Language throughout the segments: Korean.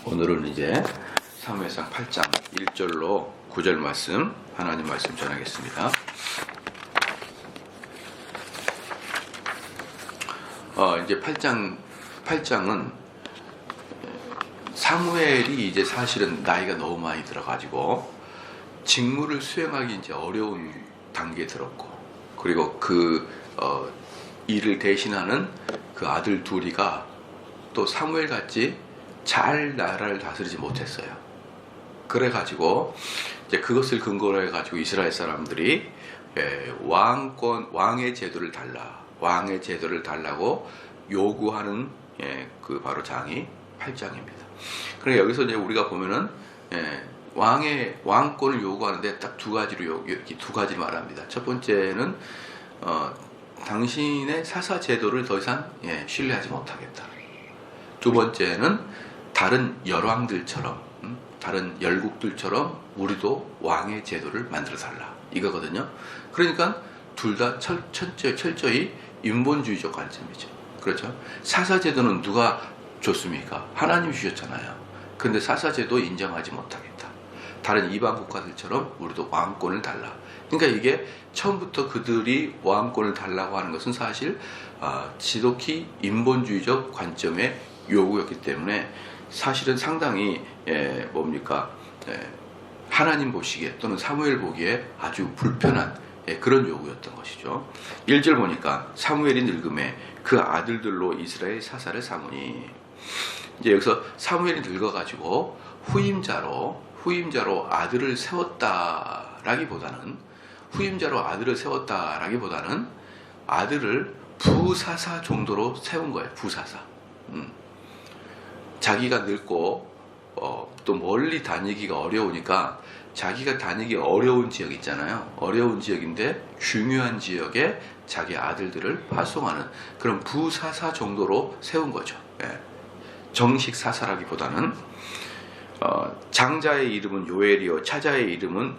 오늘은 이제 사무엘상 8장 1절로 9절 말씀, 하나님 말씀 전하겠습니다. 이제 8장은 사무엘이 이제 사실은 나이가 너무 많이 들어가지고 직무를 수행하기 이제 어려운 단계에 들었고, 그리고 일을 대신하는 그 아들 둘이가 또 사무엘 같이 잘 나라를 다스리지 못했어요. 그래가지고 이제 그것을 근거로 해가지고 이스라엘 사람들이 왕의 제도를 달라고 요구하는 그 바로 장이 8장입니다. 그러니까 여기서 이제 우리가 보면은 왕권을 요구하는데 딱 두 가지로 이렇게 두 가지 말합니다. 첫 번째는 당신의 사사 제도를 더 이상 신뢰하지 못하겠다. 두 번째는 다른 열왕들처럼, 다른 열국들처럼 우리도 왕의 제도를 만들어 달라, 이거거든요. 그러니까 둘 다 철저히 인본주의적 관점이죠. 그렇죠? 사사 제도는 누가 줬습니까? 하나님이 주셨잖아요. 그런데 사사 제도 인정하지 못하겠다. 다른 이방 국가들처럼 우리도 왕권을 달라. 그러니까 이게 처음부터 그들이 왕권을 달라고 하는 것은 사실 지독히 인본주의적 관점의 요구였기 때문에 사실은 상당히 하나님 보시기에 또는 사무엘 보기에 아주 불편한 그런 요구였던 것이죠. 1절 보니까 사무엘이 늙음에 그 아들들로 이스라엘 사사를 삼으니, 이제 여기서 사무엘이 늙어가지고 후임자로 아들을 세웠다라기보다는 아들을 부사사 정도로 세운 거예요. 부사사. 자기가 늙고 또 멀리 다니기가 어려우니까 자기가 다니기 어려운 지역 있잖아요. 어려운 지역인데 중요한 지역에 자기 아들들을 파송하는 그런 부사사 정도로 세운 거죠. 정식 사사라기보다는 장자의 이름은 요엘이요 차자의 이름은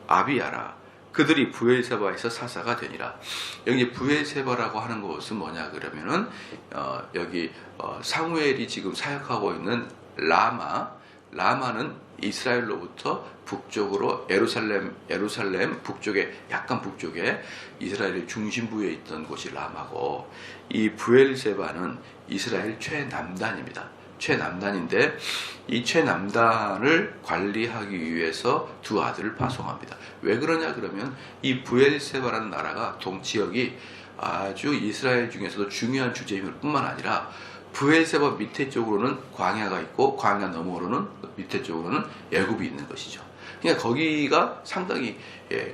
아비야라. 그들이 부엘세바에서 사사가 되니라. 여기 부엘세바라고 하는 것은 뭐냐 그러면은 여기 사무엘이 지금 사역하고 있는 라마는 이스라엘로부터 북쪽으로 예루살렘 북쪽에, 약간 북쪽에 이스라엘 중심부에 있던 곳이 라마고, 이 부엘세바는 이스라엘 최남단입니다. 최남단인데 이 최남단을 관리하기 위해서 두 아들을 파송합니다. 왜 그러냐 그러면 이 부엘세바라는 나라가 동지역이 아주 이스라엘 중에서도 중요한 주재임일 뿐만 아니라 부엘세바 밑에 쪽으로는 광야가 있고 광야 너머로는 밑에 쪽으로는 애굽이 있는 것이죠. 그러니까 거기가 상당히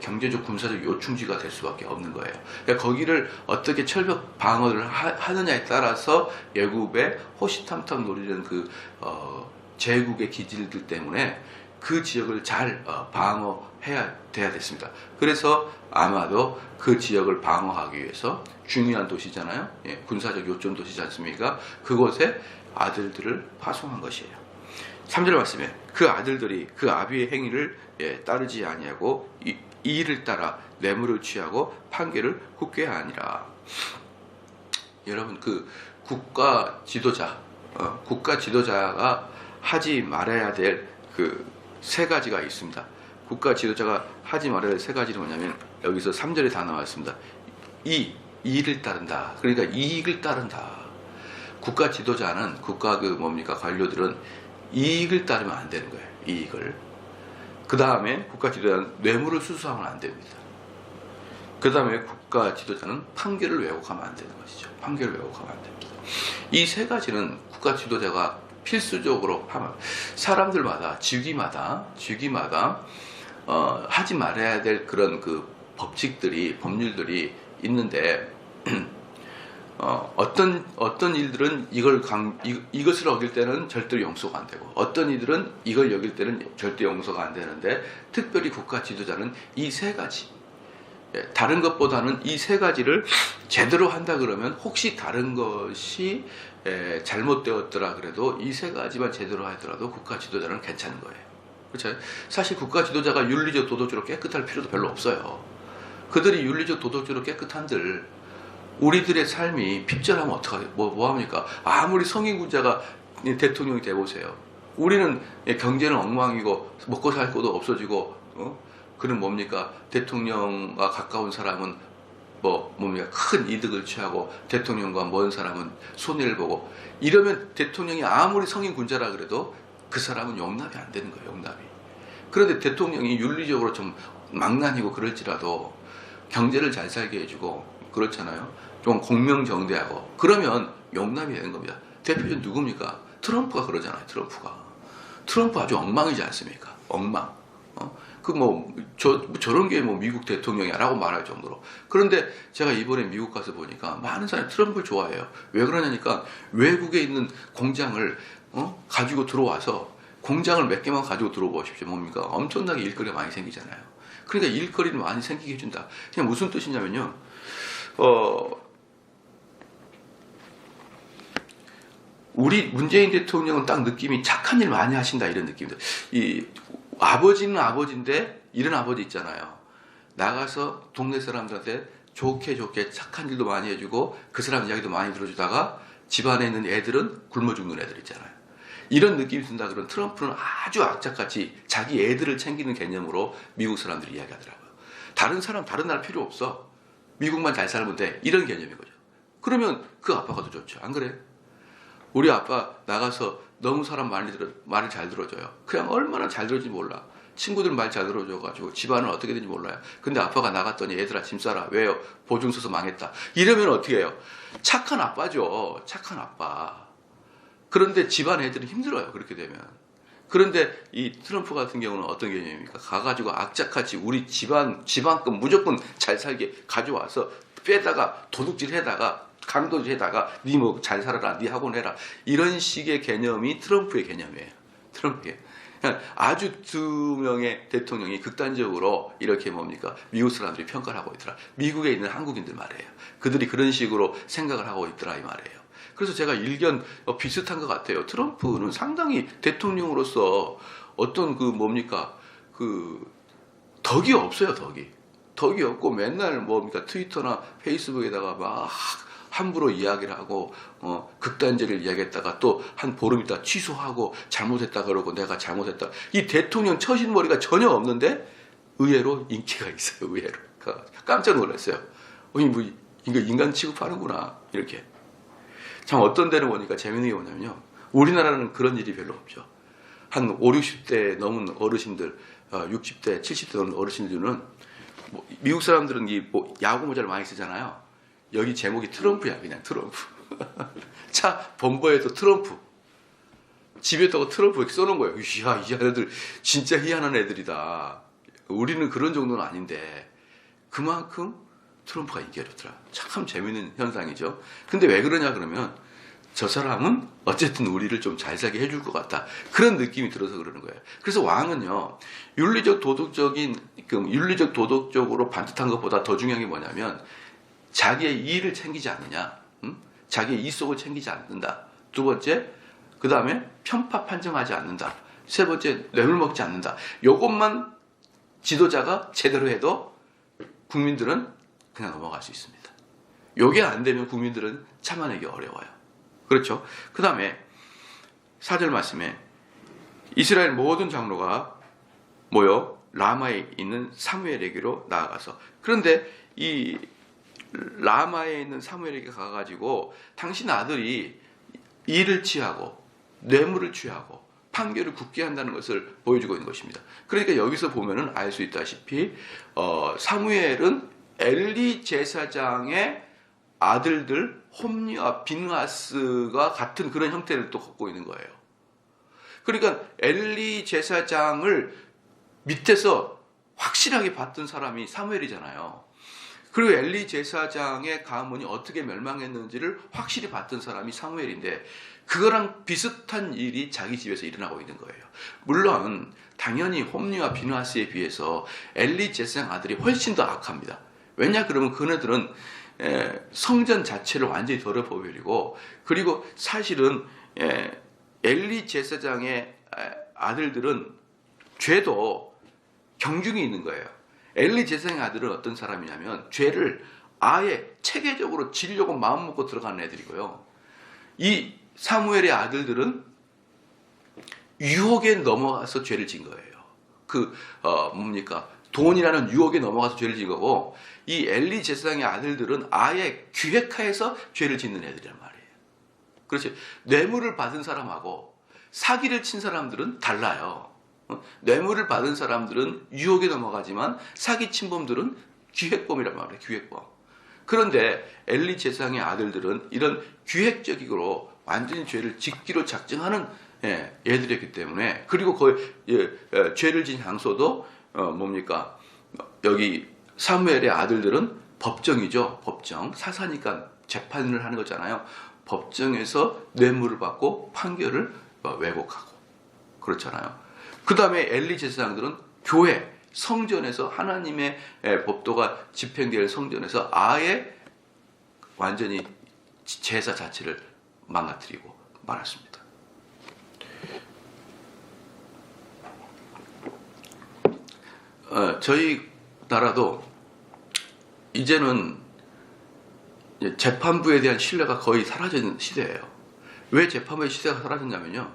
경제적 군사적 요충지가 될 수밖에 없는 거예요. 그러니까 거기를 어떻게 철벽 방어를 하느냐에 따라서 애굽의 호시탐탐 노리는 그 제국의 기질들 때문에 그 지역을 잘 방어해야 됐습니다. 그래서 아마도 그 지역을 방어하기 위해서 중요한 도시잖아요. 군사적 요점 도시지 않습니까? 그곳에 아들들을 파송한 것이에요. 3절 말씀에 그 아들들이 그 아비의 행위를 따르지 아니하고 이 일을 따라 뇌물을 취하고 판결을 굽게 하니라. 여러분, 그 국가 지도자가 하지 말아야 될 그 세 가지가 있습니다. 국가 지도자가 하지 말아야 될 세 가지는 뭐냐면 여기서 3절에 다 나왔습니다. 이익을 따른다. 그러니까 이익을 따른다. 국가 지도자는 관료들은 이익을 따르면 안 되는 거예요. 이익을. 그 다음에 국가 지도자는 뇌물을 수수하면 안 됩니다. 그 다음에 국가 지도자는 판결을 왜곡하면 안 되는 것이죠. 판결을 왜곡하면 안 됩니다. 이 세 가지는 국가 지도자가 필수적으로 하면 사람들마다 직위마다 하지 말아야 될 그런 그 법률들이 있는데 어떤 일들은 이것을 어길 때는 절대로 용서가 안 되고, 어떤 일들은 이걸 여길 때는 절대 용서가 안 되는데, 특별히 국가 지도자는 이 세 가지, 다른 것보다는 이 세 가지를 제대로 한다 그러면 혹시 다른 것이 잘못되었더라 그래도 이 세 가지만 제대로 하더라도 국가 지도자는 괜찮은 거예요. 그렇죠? 사실 국가 지도자가 윤리적 도덕적으로 깨끗할 필요도 별로 없어요. 그들이 윤리적 도덕적으로 깨끗한들 우리들의 삶이 핍절하면 어떡하게, 뭐 합니까? 아무리 성인군자가 대통령이 돼보세요. 우리는 경제는 엉망이고 먹고 살 것도 없어지고 그는 뭡니까? 대통령과 가까운 사람은 뭡니까? 큰 이득을 취하고 대통령과 먼 사람은 손해를 보고 이러면 대통령이 아무리 성인 군자라 그래도 그 사람은 용납이 안 되는 거예요. 용납이. 그런데 대통령이 윤리적으로 좀 망나니고 그럴지라도 경제를 잘 살게 해주고 그렇잖아요. 좀 공명정대하고 그러면 용납이 되는 겁니다. 대표적인 누굽니까? 트럼프가 그러잖아요. 트럼프 아주 엉망이지 않습니까? 엉망. 저런 게 미국 대통령이야라고 말할 정도로. 그런데 제가 이번에 미국 가서 보니까 많은 사람이 트럼프를 좋아해요. 왜 그러냐니까 외국에 있는 공장을 가지고 들어와서 공장을 몇 개만 가지고 들어보십시오. 뭡니까? 엄청나게 일거리가 많이 생기잖아요. 그러니까 일거리를 많이 생기게 해준다. 그냥 무슨 뜻이냐면요. 우리 문재인 대통령은 딱 느낌이 착한 일 많이 하신다 이런 느낌입니다. 이 아버지는 아버지인데 이런 아버지 있잖아요. 나가서 동네 사람들한테 좋게 착한 일도 많이 해주고 그 사람 이야기도 많이 들어주다가 집안에 있는 애들은 굶어 죽는 애들 있잖아요. 이런 느낌이 든다 그러면 트럼프는 아주 악착같이 자기 애들을 챙기는 개념으로 미국 사람들이 이야기하더라고요. 다른 나라 필요 없어. 미국만 잘 살면 돼. 이런 개념인 거죠. 그러면 그 아빠가 더 좋죠. 안 그래? 우리 아빠 나가서 너무 사람 말을 잘 들어줘요. 그냥 얼마나 잘 들어줄지 몰라. 친구들 말 잘 들어줘가지고 집안은 어떻게 되는지 몰라요. 근데 아빠가 나갔더니 얘들아 짐 싸라. 왜요? 보증 서서 망했다. 이러면 어떻게 해요? 착한 아빠죠. 착한 아빠. 그런데 집안 애들은 힘들어요. 그렇게 되면. 그런데 이 트럼프 같은 경우는 어떤 개념입니까? 가가지고 악착같이 우리 집안급 무조건 잘 살게 가져와서 빼다가 도둑질 해다가 강도질 해다가 니 뭐 잘 살아라, 니 학원 해라. 이런 식의 개념이 트럼프의 개념이에요. 트럼프의. 아주 두 명의 대통령이 극단적으로 이렇게 뭡니까? 미국 사람들이 평가를 하고 있더라. 미국에 있는 한국인들 말이에요. 그들이 그런 식으로 생각을 하고 있더라 이 말이에요. 그래서 제가 일견 비슷한 것 같아요. 트럼프는 상당히 대통령으로서 어떤 덕이 없어요, 덕이 없고 맨날 뭡니까? 트위터나 페이스북에다가 막 함부로 이야기를 하고 극단적을 이야기했다가 또 한 보름 있다 취소하고 잘못했다 그러고 내가 잘못했다. 이 대통령 처신머리가 전혀 없는데 의외로 인기가 있어요. 의외로. 깜짝 놀랐어요. 인간 취급하는구나. 이렇게. 참 어떤 데는 보니까 재밌는 게 뭐냐면요. 우리나라는 그런 일이 별로 없죠. 한 5, 60대 넘은 어르신들, 60대, 70대 넘은 어르신들은 미국 사람들은 야구 모자를 많이 쓰잖아요. 여기 제목이 트럼프야. 그냥 트럼프. 차 범버에도 트럼프. 집에다가 트럼프 이렇게 써놓은 거예요. 이야, 이 애들 진짜 희한한 애들이다. 우리는 그런 정도는 아닌데 그만큼 트럼프가 인기가 좋더라. 참 재밌는 현상이죠. 근데 왜 그러냐 그러면 저 사람은 어쨌든 우리를 좀 잘 살게 해줄 것 같다. 그런 느낌이 들어서 그러는 거예요. 그래서 왕은요, 윤리적 도덕적으로 반듯한 것보다 더 중요한 게 뭐냐면 자기의 이익을 챙기지 않느냐, 자기의 이속을 챙기지 않는다. 두 번째, 그 다음에 편파 판정하지 않는다. 세 번째, 뇌물 먹지 않는다. 요것만 지도자가 제대로 해도 국민들은 그냥 넘어갈 수 있습니다. 요게 안 되면 국민들은 참아내기 어려워요. 그렇죠? 그 다음에 4절 말씀에 이스라엘 모든 장로가 모여 라마에 있는 사무엘에게로 나아가서, 그런데 이 라마에 있는 사무엘에게 가가지고 당신 아들이 일을 취하고 뇌물을 취하고 판결을 굳게 한다는 것을 보여주고 있는 것입니다. 그러니까 여기서 보면은 알 수 있다시피 사무엘은 엘리 제사장의 아들들 홈리와 빈하스가 같은 그런 형태를 또 갖고 있는 거예요. 그러니까 엘리 제사장을 밑에서 확실하게 봤던 사람이 사무엘이잖아요. 그리고 엘리 제사장의 가문이 어떻게 멸망했는지를 확실히 봤던 사람이 사무엘인데 그거랑 비슷한 일이 자기 집에서 일어나고 있는 거예요. 물론 당연히 홈리와 빈하스에 비해서 엘리 제사장 아들이 훨씬 더 악합니다. 왜냐 그러면 그네들은 성전 자체를 완전히 더러워버리고, 그리고 사실은 엘리 제사장의 아들들은 죄도 경중이 있는 거예요. 엘리 제사장의 아들은 어떤 사람이냐면 죄를 아예 체계적으로 지려고 마음 먹고 들어가는 애들이고요. 이 사무엘의 아들들은 유혹에 넘어가서 죄를 진 거예요. 뭡니까? 돈이라는 유혹에 넘어가서 죄를 진 거고, 이 엘리 제사장의 아들들은 아예 기획하에서 죄를 짓는 애들이란 말이에요. 그렇지. 뇌물을 받은 사람하고 사기를 친 사람들은 달라요. 뇌물을 받은 사람들은 유혹에 넘어가지만 사기 친범들은 기획범이란 말이에요. 기획범. 그런데 엘리 제사장의 아들들은 이런 기획적으로 완전히 죄를 짓기로 작정하는 애들이었기 때문에, 그리고 죄를 진 장소도 뭡니까? 여기 사무엘의 아들들은 법정이죠. 법정. 사사니까 재판을 하는 거잖아요. 법정에서 뇌물을 받고 판결을 왜곡하고 그렇잖아요. 그 다음에 엘리 제사장들은 교회, 성전에서 하나님의 법도가 집행될 성전에서 아예 완전히 제사 자체를 망가뜨리고 말았습니다. 저희 나라도 이제는 재판부에 대한 신뢰가 거의 사라진 시대예요. 왜 재판부의 시대가 사라졌냐면요,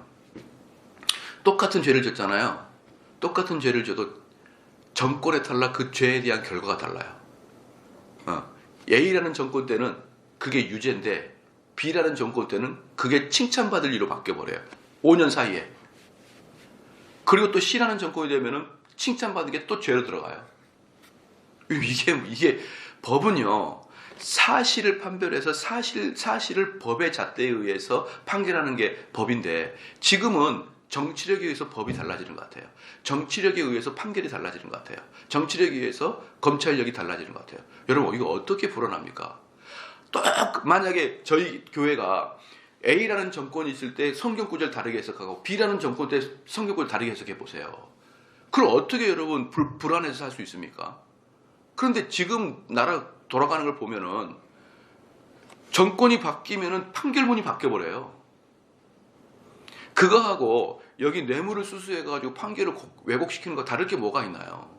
똑같은 죄를 졌잖아요. 똑같은 죄를 져도 정권에 따라 그 죄에 대한 결과가 달라요. A라는 정권 때는 그게 유죄인데 B라는 정권 때는 그게 칭찬받을 일로 바뀌어버려요. 5년 사이에. 그리고 또 C라는 정권이 되면은 칭찬받은 게 또 죄로 들어가요. 이게 법은요, 사실을 판별해서 사실을 법의 잣대에 의해서 판결하는 게 법인데, 지금은 정치력에 의해서 법이 달라지는 것 같아요. 정치력에 의해서 판결이 달라지는 것 같아요. 정치력에 의해서 검찰력이 달라지는 것 같아요. 여러분, 이거 어떻게 불어납니까? 만약에 저희 교회가 A라는 정권이 있을 때 성경 구절 다르게 해석하고 B라는 정권 때 성경 구절 다르게 해석해 보세요. 그럼 어떻게 여러분 불안해서 살 수 있습니까? 그런데 지금 나라 돌아가는 걸 보면은 정권이 바뀌면은 판결문이 바뀌어버려요. 그거하고 여기 뇌물을 수수해가지고 판결을 왜곡시키는 거 다를 게 뭐가 있나요?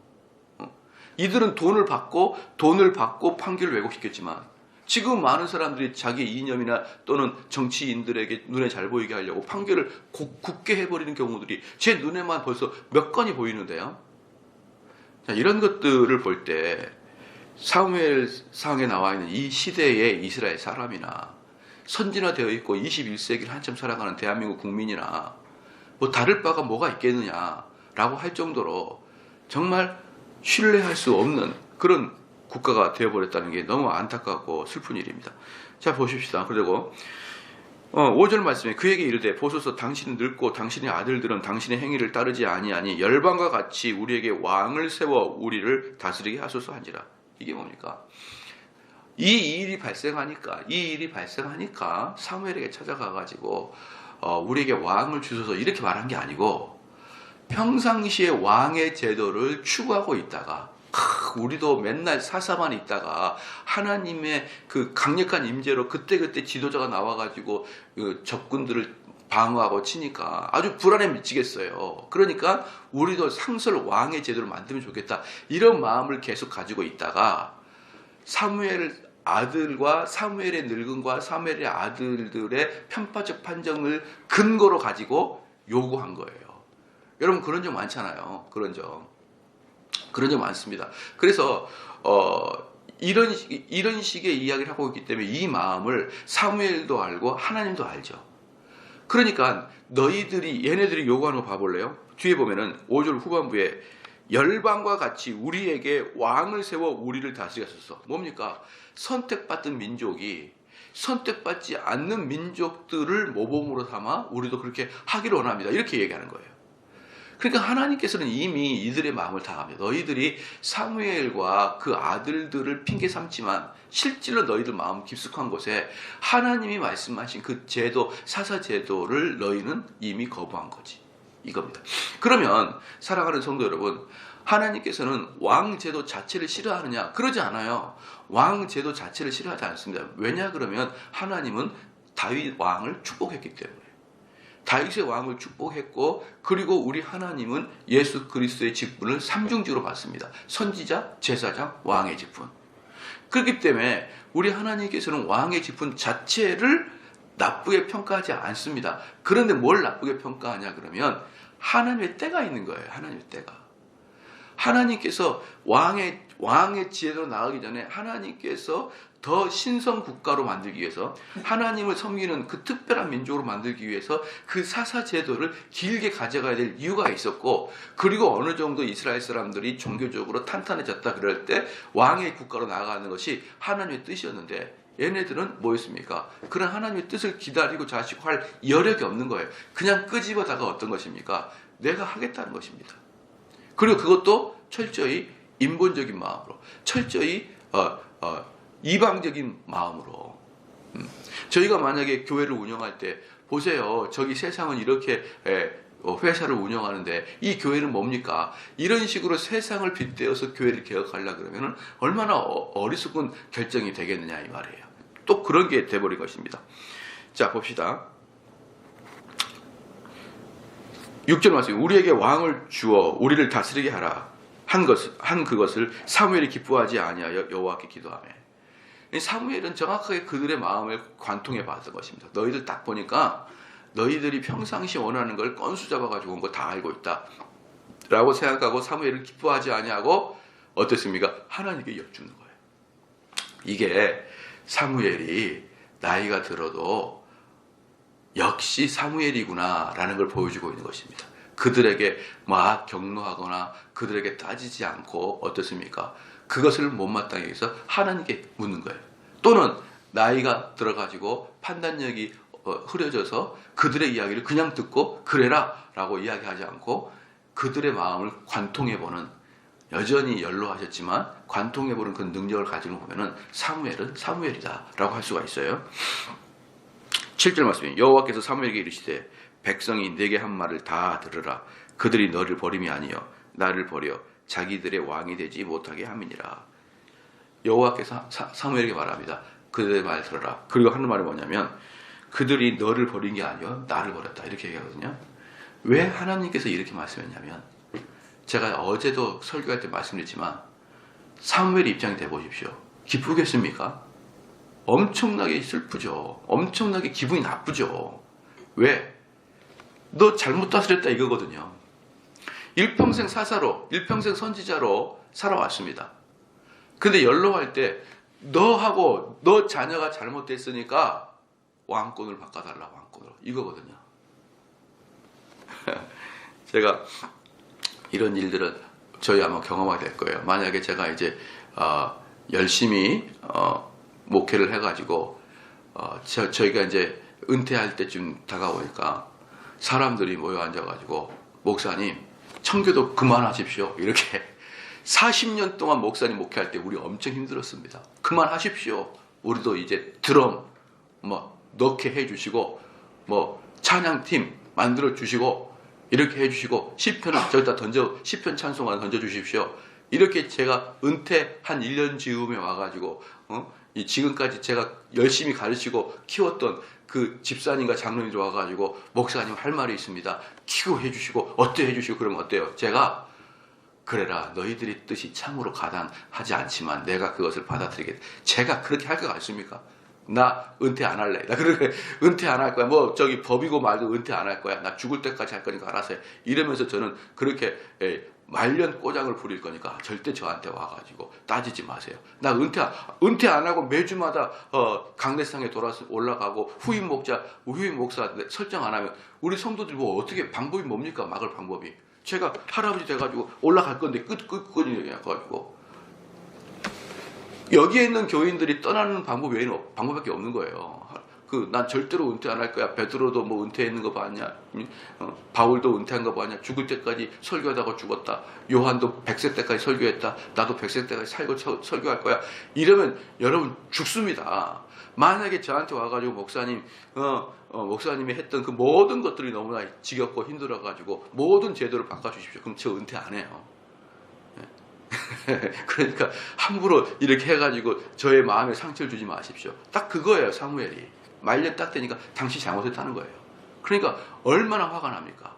이들은 돈을 받고 판결을 왜곡시켰지만, 지금 많은 사람들이 자기 이념이나 또는 정치인들에게 눈에 잘 보이게 하려고 판결을 굳게 해버리는 경우들이 제 눈에만 벌써 몇 건이 보이는데요. 자, 이런 것들을 볼 때 사무엘상에 나와 있는 이 시대의 이스라엘 사람이나 선진화되어 있고 21세기를 한참 살아가는 대한민국 국민이나 뭐 다를 바가 뭐가 있겠느냐라고 할 정도로 정말 신뢰할 수 없는 그런 국가가 되어버렸다는 게 너무 안타깝고 슬픈 일입니다. 자, 보십시다. 그리고 5절 말씀에 그에게 이르되 보소서 당신은 늙고 당신의 아들들은 당신의 행위를 따르지 아니하니 열방과 같이 우리에게 왕을 세워 우리를 다스리게 하소서 한지라. 이게 뭡니까? 이 일이 발생하니까 사무엘에게 찾아가가지고 우리에게 왕을 주소서 이렇게 말한 게 아니고, 평상시에 왕의 제도를 추구하고 있다가 우리도 맨날 사사만 있다가 하나님의 그 강력한 임재로 그때그때 지도자가 나와가지고 그 적군들을 방어하고 치니까 아주 불안에 미치겠어요. 그러니까 우리도 상설 왕의 제도를 만들면 좋겠다, 이런 마음을 계속 가지고 있다가 사무엘 아들과 사무엘의 늙음과 사무엘의 아들들의 편파적 판정을 근거로 가지고 요구한 거예요. 여러분, 그런 점 많잖아요. 그런 점 많습니다. 그래서 이런 식의 이야기를 하고 있기 때문에 이 마음을 사무엘도 알고 하나님도 알죠. 그러니까 얘네들이 요구하는 거 봐볼래요? 뒤에 보면은 5절 후반부에 열방과 같이 우리에게 왕을 세워 우리를 다스리소서. 뭡니까? 선택받은 민족이 선택받지 않는 민족들을 모범으로 삼아 우리도 그렇게 하기를 원합니다, 이렇게 얘기하는 거예요. 그러니까 하나님께서는 이미 이들의 마음을 다 압니다. 너희들이 사무엘과 그 아들들을 핑계 삼지만 실제로 너희들 마음 깊숙한 곳에 하나님이 말씀하신 그 제도, 사사 제도를 너희는 이미 거부한 거지, 이겁니다. 그러면 사랑하는 성도 여러분, 하나님께서는 왕 제도 자체를 싫어하느냐? 그러지 않아요. 왕 제도 자체를 싫어하지 않습니다. 왜냐 그러면 하나님은 다윗 왕을 축복했기 때문에. 다윗의 왕을 축복했고, 그리고 우리 하나님은 예수 그리스도의 직분을 삼중직으로 받습니다. 선지자, 제사장, 왕의 직분. 그렇기 때문에 우리 하나님께서는 왕의 직분 자체를 나쁘게 평가하지 않습니다. 그런데 뭘 나쁘게 평가하냐 그러면 하나님의 때가 있는 거예요. 하나님의 때가. 하나님께서 왕의 지혜로 나가기 전에 하나님께서 더 신성 국가로 만들기 위해서, 하나님을 섬기는 그 특별한 민족으로 만들기 위해서 그 사사 제도를 길게 가져가야 될 이유가 있었고, 그리고 어느 정도 이스라엘 사람들이 종교적으로 탄탄해졌다 그럴 때 왕의 국가로 나아가는 것이 하나님의 뜻이었는데, 얘네들은 뭐였습니까? 그런 하나님의 뜻을 기다리고 자시고 할 여력이 없는 거예요. 그냥 끄집어다가 어떤 것입니까? 내가 하겠다는 것입니다. 그리고 그것도 철저히 인본적인 마음으로, 철저히 이방적인 마음으로. 저희가 만약에 교회를 운영할 때 보세요. 저기 세상은 이렇게 회사를 운영하는데 이 교회는 뭡니까? 이런 식으로 세상을 빗대어서 교회를 개혁하려고 그러면 얼마나 어리석은 결정이 되겠느냐 이 말이에요. 또 그런 게 돼버린 것입니다. 자, 봅시다. 6절 말씀. 우리에게 왕을 주어 우리를 다스리게 하라 한 그것을 사무엘이 기뻐하지 아니하여 여호와께 기도하며. 사무엘은 정확하게 그들의 마음을 관통해 봤던 것입니다. 너희들 딱 보니까 너희들이 평상시 원하는 걸 건수 잡아가지고 온 거 다 알고 있다 라고 생각하고 사무엘을 기뻐하지 아니하고 어떻습니까? 하나님께 여쭈는 거예요. 이게 사무엘이 나이가 들어도 역시 사무엘이구나 라는 걸 보여주고 있는 것입니다. 그들에게 막 격노하거나 그들에게 따지지 않고 어떻습니까? 그것을 못마땅히 해서 하나님께 묻는 거예요. 또는 나이가 들어가지고 판단력이 흐려져서 그들의 이야기를 그냥 듣고 그래라 라고 이야기하지 않고 그들의 마음을 관통해보는, 여전히 연로하셨지만 관통해보는 그 능력을 가지는 거 보면은 사무엘은 사무엘이다 라고 할 수가 있어요. 7절 말씀이 여호와께서 사무엘에게 이르시되 백성이 내게 한 말을 다 들으라. 그들이 너를 버림이 아니요 나를 버려 자기들의 왕이 되지 못하게 함이니라. 여호와께서 사무엘에게 말합니다. 그들의 말 들어라. 그리고 하는 말이 뭐냐면 그들이 너를 버린 게 아니요 나를 버렸다 이렇게 얘기하거든요. 왜 하나님께서 이렇게 말씀했냐면, 제가 어제도 설교할 때 말씀드렸지만 사무엘의 입장이 돼보십시오. 기쁘겠습니까? 엄청나게 슬프죠. 엄청나게 기분이 나쁘죠. 왜? 너 잘못 다스렸다 이거거든요. 일평생 사사로, 일평생 선지자로 살아왔습니다. 근데 연로할 때 너하고 너 자녀가 잘못됐으니까 왕권을 바꿔달라, 왕권으로. 이거거든요. 제가 이런 일들은 저희 아마 경험하게 될 거예요. 만약에 제가 이제 열심히 목회를 해가지고 저희가 이제 은퇴할 때쯤 다가오니까 사람들이 모여 앉아가지고 목사님 청교도 그만하십시오 이렇게 40년 동안 목사님 목회할 때 우리 엄청 힘들었습니다. 그만하십시오. 우리도 이제 드럼 뭐 넣게 해주시고 뭐 찬양팀 만들어 주시고 이렇게 해주시고 시편을 저기다 시편 찬송을 던져 주십시오. 이렇게 제가 은퇴 한 1년 즈음에 와가지고 지금까지 제가 열심히 가르치고 키웠던 그 집사님과 장로님이 와가지고 목사님 할 말이 있습니다. 키고 해주시고 어때 해주시고 그러면 어때요? 제가 그래라 너희들의 뜻이 참으로 가당하지 않지만 내가 그것을 받아들이겠다. 제가 그렇게 할 것 같습니까? 나 은퇴 안 할래. 나 그렇게 은퇴 안 할 거야. 뭐 저기 법이고 말고 은퇴 안 할 거야. 나 죽을 때까지 할 거니까 알아서 해. 이러면서 저는 그렇게 말년 꼬장을 부릴 거니까 절대 저한테 와가지고 따지지 마세요. 나 은퇴 안 하고 매주마다 강대상에 올라가고 후임 목사 설정 안 하면 우리 성도들이 뭐 어떻게 방법이 뭡니까? 막을 방법이. 제가 할아버지 돼가지고 올라갈 건데 끝까지 해가지고 여기에 있는 교인들이 떠나는 방법 외에는 방법밖에 없는 거예요. 난 절대로 은퇴 안 할 거야. 베드로도 뭐 은퇴했는 거 봤냐? 바울도 은퇴한 거 봤냐? 죽을 때까지 설교하다가 죽었다. 요한도 100세 때까지 설교했다. 나도 100세 때까지 살고 설교할 거야. 이러면 여러분 죽습니다. 만약에 저한테 와가지고 목사님이 했던 그 모든 것들이 너무나 지겹고 힘들어가지고 모든 제도를 바꿔주십시오. 그럼 저 은퇴 안 해요. 그러니까 함부로 이렇게 해가지고 저의 마음에 상처를 주지 마십시오. 딱 그거예요. 사무엘이 말년 딱 되니까 당신이 잘못했다는 거예요. 그러니까 얼마나 화가 납니까?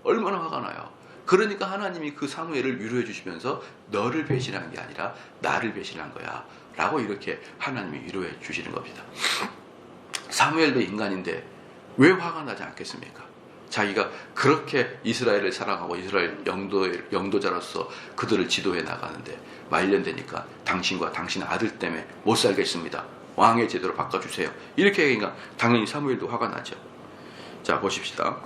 얼마나 화가 나요. 그러니까 하나님이 그 사무엘을 위로해 주시면서 너를 배신한 게 아니라 나를 배신한 거야 라고 이렇게 하나님이 위로해 주시는 겁니다. 사무엘도 인간인데 왜 화가 나지 않겠습니까? 자기가 그렇게 이스라엘을 사랑하고 이스라엘 영도자로서 그들을 지도해 나가는데 말년되니까 당신과 당신 아들 때문에 못 살겠습니다. 왕의 제도로 바꿔주세요. 이렇게 얘기하니까 당연히 사무엘도 화가 나죠. 자, 보십시다.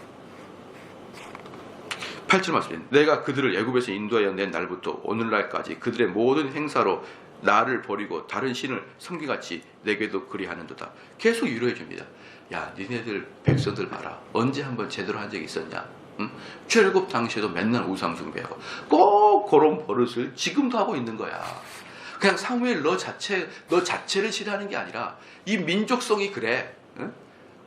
8절 말씀입니다. 내가 그들을 애굽에서 인도하여 낸 날부터 오늘날까지 그들의 모든 행사로 나를 버리고 다른 신을 섬기같이 내게도 그리하는도다. 계속 위로해 줍니다. 야, 니네들 백성들 봐라. 언제 한번 제대로 한 적이 있었냐? 응? 출애굽 당시에도 맨날 우상 숭배하고 꼭 그런 버릇을 지금도 하고 있는 거야. 그냥 사무엘 너 자체를 싫어하는 게 아니라 이 민족성이 그래. 응?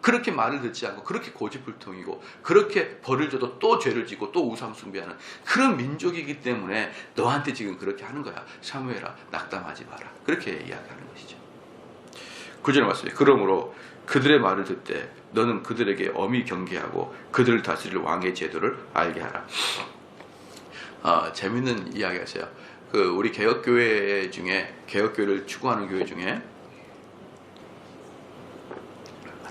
그렇게 말을 듣지 않고 그렇게 고집불통이고 그렇게 벌을 줘도 또 죄를 지고 또 우상 숭배하는 그런 민족이기 때문에 너한테 지금 그렇게 하는 거야. 사무엘아, 낙담하지 마라. 그렇게 이야기하는 것이죠. 9절에 말씀입니다. 그러므로 그들의 말을 듣되 너는 그들에게 엄히 경계하고 그들을 다스릴 왕의 제도를 알게 하라. 재밌는 이야기였어요. 우리 개혁교회 중에, 개혁교회를 추구하는 교회 중에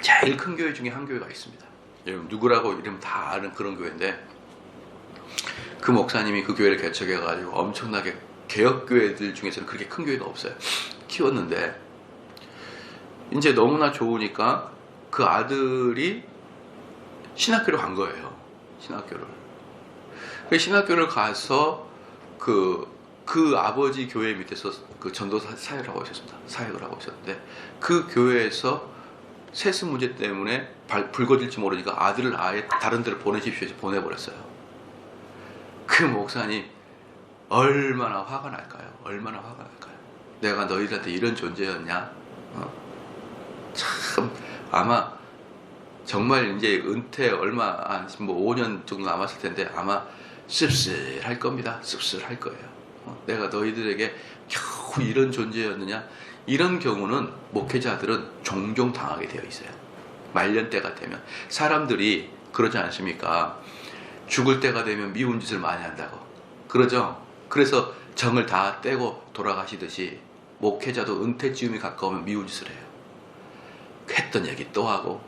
제일 큰 교회 중에 한 교회가 있습니다. 여러분 누구라고 이러면 다 아는 그런 교회인데, 그 목사님이 그 교회를 개척해가지고 엄청나게 개혁교회들 중에서는 그렇게 큰 교회가 없어요. 키웠는데 이제 너무나 좋으니까 그 아들이 신학교를 간 거예요. 신학교를. 그 신학교를 가서 그 아버지 교회 밑에서 그 전도사 사역을 하고 있었습니다. 사역을 하고 있었는데 그 교회에서 세습 문제 때문에 불거질지 모르니까 아들을 아예 다른 데를 보내십시오 해서 보내버렸어요. 그 목사님 얼마나 화가 날까요? 얼마나 화가 날까요? 내가 너희들한테 이런 존재였냐? 참 아마 정말 이제 은퇴 얼마 한 5년 정도 남았을 텐데 아마 씁쓸할 겁니다. 씁쓸할 거예요. 내가 너희들에게 겨우 이런 존재였느냐? 이런 경우는 목회자들은 종종 당하게 되어 있어요. 말년 때가 되면 사람들이 그러지 않습니까? 죽을 때가 되면 미운 짓을 많이 한다고 그러죠. 그래서 정을 다 떼고 돌아가시듯이 목회자도 은퇴쯤이 가까우면 미운 짓을 해요. 했던 얘기 또 하고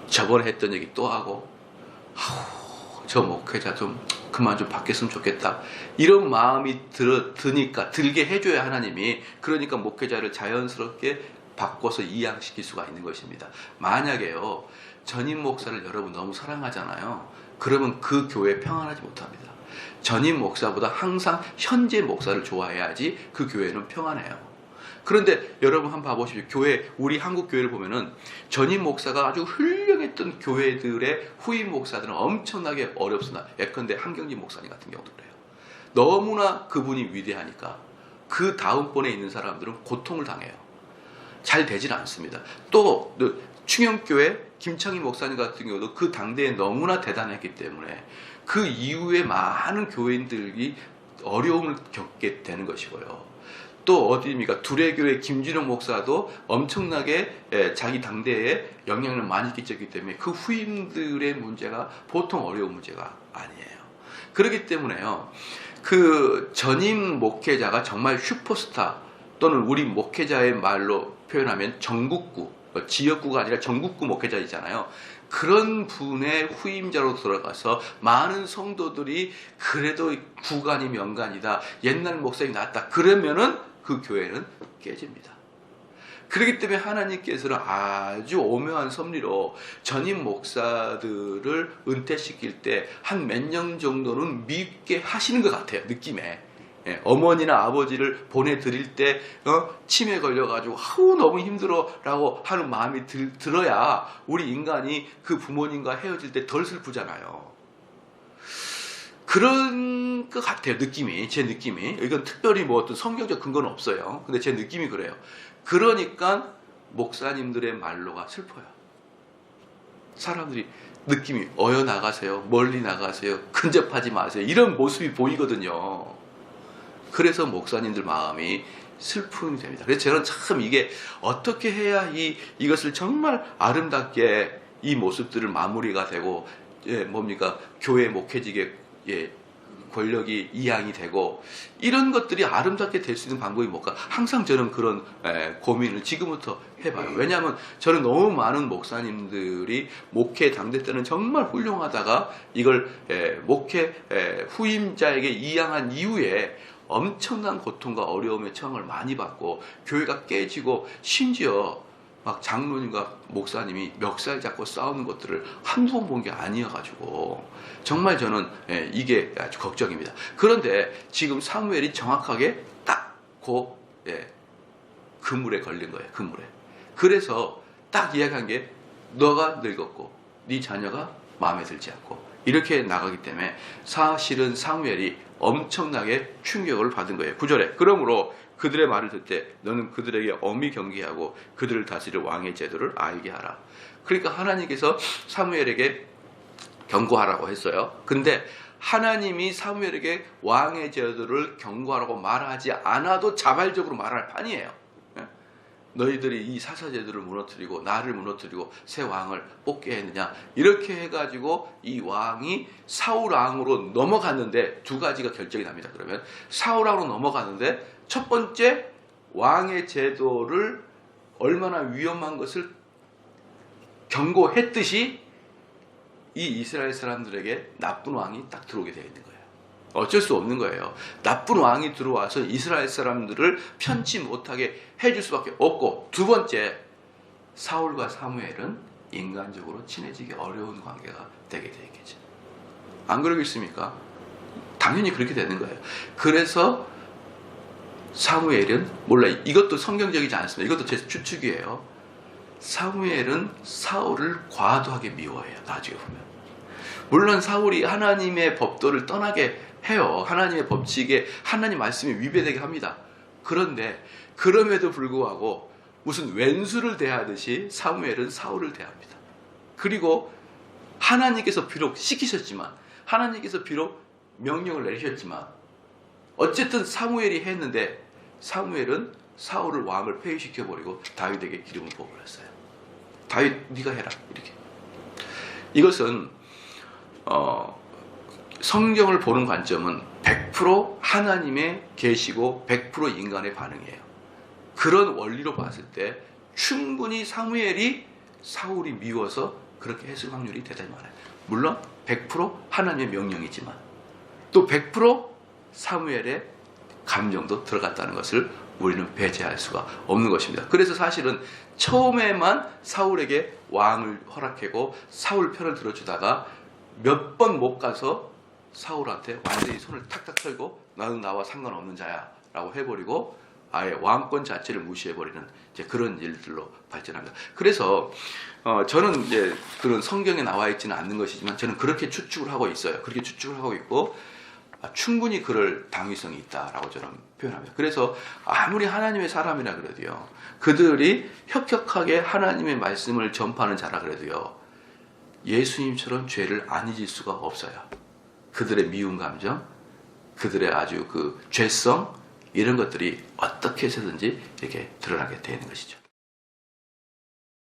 저번에 했던 얘기 또 하고, 저 목회자 좀 그만 좀 바뀌었으면 좋겠다, 이런 마음이 드니까 들게 해줘야 하나님이, 그러니까 목회자를 자연스럽게 바꿔서 이양시킬 수가 있는 것입니다. 만약에요 전임 목사를 여러분 너무 사랑하잖아요. 그러면 그 교회 평안하지 못합니다. 전임 목사보다 항상 현재 목사를 좋아해야지 그 교회는 평안해요. 그런데 여러분 한번 봐보십시오. 교회, 우리 한국 교회를 보면은 전임 목사가 아주 훌륭했던 교회들의 후임 목사들은 엄청나게 어렵습니다. 예컨대 한경진 목사님 같은 경우도 그래요. 너무나 그분이 위대하니까 그 다음번에 있는 사람들은 고통을 당해요. 잘 되질 않습니다. 또 충영교회 김창희 목사님 같은 경우도 그 당대에 너무나 대단했기 때문에 그 이후에 많은 교인들이 어려움을 겪게 되는 것이고요. 또 어디입니까? 두레교회 김진영 목사도 엄청나게 자기 당대에 영향을 많이 끼쳤기 때문에 그 후임들의 문제가 보통 어려운 문제가 아니에요. 그렇기 때문에요, 그 전임 목회자가 정말 슈퍼스타, 또는 우리 목회자의 말로 표현하면 전국구, 지역구가 아니라 전국구 목회자이잖아요. 그런 분의 후임자로 들어가서 많은 성도들이 그래도 구간이 명간이다, 옛날 목사님이 낫다, 그러면은 그 교회는 깨집니다. 그렇기 때문에 하나님께서는 아주 오묘한 섭리로 전임 목사들을 은퇴시킬 때 한 몇 년 정도는 믿게 하시는 것 같아요. 느낌에. 어머니나 아버지를 보내드릴 때 치매 걸려가지고 너무 힘들어 라고 하는 마음이 들어야 우리 인간이 그 부모님과 헤어질 때 덜 슬프잖아요. 그런 것 같아요. 느낌이, 제 느낌이. 이건 특별히 뭐 어떤 성경적 근거는 없어요. 근데 제 느낌이 그래요. 그러니까 목사님들의 말로가 슬퍼요. 사람들이 느낌이 나가세요, 멀리 나가세요, 근접하지 마세요, 이런 모습이 보이거든요. 그래서 목사님들 마음이 슬픔이 됩니다. 그래서 저는 참 이게 어떻게 해야 이것을 정말 아름답게 이 모습들을 마무리가 되고, 뭡니까, 교회 목회직에 권력이 이양이 되고 이런 것들이 아름답게 될 수 있는 방법이 뭘까? 항상 저는 그런 고민을 지금부터 해봐요. 왜냐하면 저는 너무 많은 목사님들이 목회 당대 때는 정말 훌륭하다가 이걸 목회 후임자에게 이양한 이후에 엄청난 고통과 어려움의 처함을 많이 받고 교회가 깨지고 심지어 막 장로님과 목사님이 멱살 잡고 싸우는 것들을 한두 번 본 게 아니어가지고 정말 저는 이게 아주 걱정입니다. 그런데 지금 사무엘이 정확하게 딱 그물에 걸린 거예요. 그물에. 그래서 딱 이야기한 게 너가 늙었고 네 자녀가 마음에 들지 않고 이렇게 나가기 때문에 사실은 사무엘이 엄청나게 충격을 받은 거예요. 9절에 그러므로 그들의 말을 듣되 너는 그들에게 엄히 경계하고 그들을 다스릴 왕의 제도를 알게 하라. 그러니까 하나님께서 사무엘에게 경고하라고 했어요. 근데 하나님이 사무엘에게 왕의 제도를 경고하라고 말하지 않아도 자발적으로 말할 판이에요. 너희들이 이 사사제도를 무너뜨리고 나를 무너뜨리고 새 왕을 뽑게 했느냐 이렇게 해가지고 이 왕이 사울 왕으로 넘어갔는데 두 가지가 결정이 납니다. 그러면 사울 왕으로 넘어갔는데 첫 번째 왕의 제도를 얼마나 위험한 것을 경고했듯이 이 이스라엘 사람들에게 나쁜 왕이 딱 들어오게 되어 있는 거예요. 어쩔 수 없는 거예요. 나쁜 왕이 들어와서 이스라엘 사람들을 편치 못하게 해줄 수밖에 없고, 두 번째, 사울과 사무엘은 인간적으로 친해지기 어려운 관계가 되게 되겠죠. 안 그러겠습니까? 당연히 그렇게 되는 거예요. 그래서 사무엘은 몰라, 이것도 성경적이지 않습니다. 이것도 제 추측이에요. 사무엘은 사울을 과도하게 미워해요. 나중에 보면. 물론 사울이 하나님의 법도를 떠나게 해요. 하나님의 법칙에 하나님 말씀이 위배되게 합니다. 그런데 그럼에도 불구하고 무슨 왼수를 대하듯이 사무엘은 사울을 대합니다. 그리고 하나님께서 비록 시키셨지만, 하나님께서 비록 명령을 내리셨지만 어쨌든 사무엘이 했는데 사무엘은 사울을 왕을 폐위시켜버리고 다윗에게 기름을 부어버렸어요. 다윗 네가 해라 이렇게. 이것은 성경을 보는 관점은 100% 하나님의 계시고 100% 인간의 반응이에요. 그런 원리로 봤을 때 충분히 사무엘이 사울이 미워서 그렇게 했을 확률이 대단히 많아요. 물론 100% 하나님의 명령이지만 또 100% 사무엘의 감정도 들어갔다는 것을 우리는 배제할 수가 없는 것입니다. 그래서 사실은 처음에만 사울에게 왕을 허락하고 사울 편을 들어주다가 몇 번 못 가서 사울한테 완전히 손을 탁탁 털고 너는 나와 상관없는 자야 라고 해버리고 아예 왕권 자체를 무시해버리는 이제 그런 일들로 발전합니다. 그래서 저는 이제 그런 성경에 나와 있지는 않는 것이지만 저는 그렇게 추측을 하고 있어요. 그렇게 추측을 하고 있고 충분히 그럴 당위성이 있다라고 저는 표현합니다. 그래서 아무리 하나님의 사람이라 그래도요, 그들이 혁혁하게 하나님의 말씀을 전파하는 자라 그래도요, 예수님처럼 죄를 안 잊을 수가 없어요. 그들의 미운 감정, 그들의 아주 그 죄성, 이런 것들이 어떻게 해서든지 이렇게 드러나게 되는 것이죠.